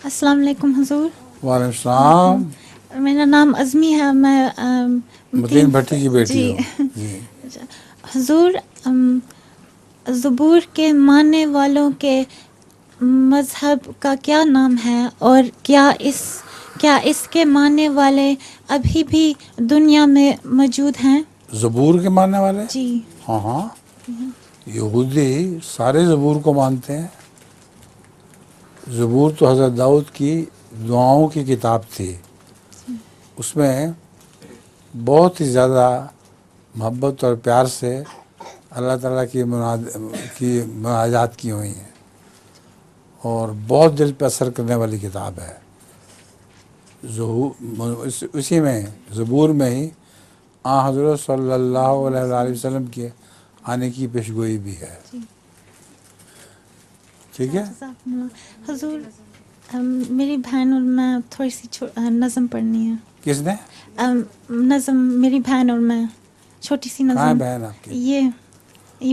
अस्सलाम वालेकुम हुजूर। वालेकुम सलाम। मेरा नाम अज़मी है, मैं मतीन भट्टी की बेटी जी। हो जी। हुजूर, ज़बूर के मानने वालों के मज़हब का क्या नाम है और क्या इसके मानने वाले अभी भी दुनिया में मौजूद हैं? ज़बूर के मानने वाले? जी। हाँ हाँ, यहूदी सारे ज़बूर को मानते हैं। ज़बूर तो हज़रत दाऊद की दुआओं की किताब थी। उसमें बहुत ही ज़्यादा मोहब्बत और प्यार से अल्लाह ताला की मुनाजात की हुई हैं और बहुत दिल पर असर करने वाली किताब है। उसी में ज़बूर में ही हज़रत सल्लल्लाहु अलैहि वसल्लम के आने की पेशगोई भी है। ठीक है। हुजूर, मेरी बहन और मैं थोड़ी सी नज़म पढ़नी है। किसने? नज़म, मेरी बहन और मैं, छोटी सी नज़म। कहाँ है बहन आपकी? ये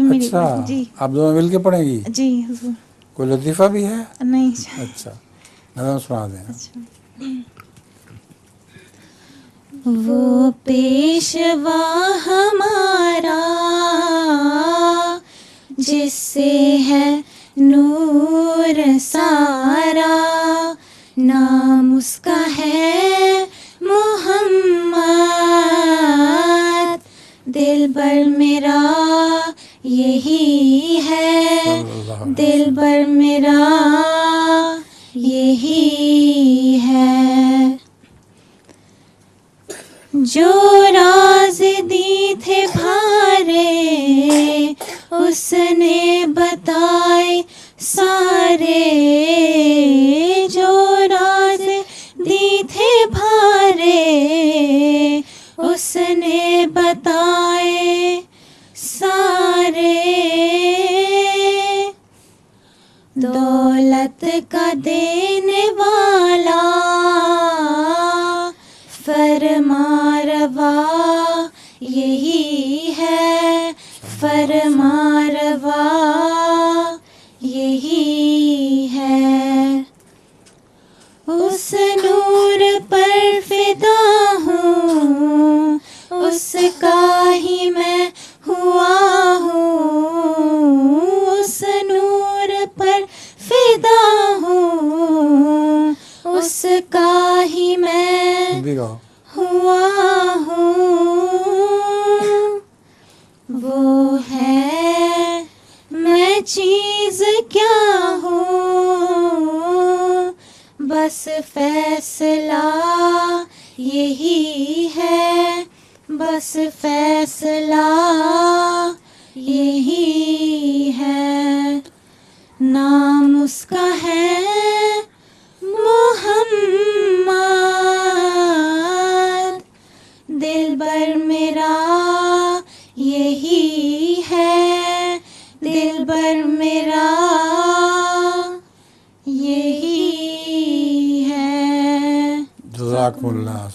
मेरी। अच्छा, जी आप दोनों मिल के पढ़ेंगी? जी हुजूर। कोई लतीफ़ा भी है? नहीं। अच्छा, नज़म सुना दें। अच्छा। वो पेशवा हमारा जिससे है नूर सारा, नाम उसका है मोहम्मद, दिलबर मेरा यही है, दिलबर मेरा यही है। जो राज दी थे भारे उसने बताए सारे, जो राज दी थे भारे उसने बताए सारे, दौलत का देने वाला फरमारवा यही है, फरमारवा यही है। उस नूर पर फिदा हूँ, उसका ही मैं हुआ हूँ, उस नूर पर फिदा हूँ, उसका ही मैं हुआ हूँ। वो है मैं चीज़ क्या हूँ, बस फैसला यही है, बस फैसला यही है। नाम उसका है मोहम्मद, दिलबर मेरा यही है, दिलबर मेरा यही है। जज़ाकमुल्लाह।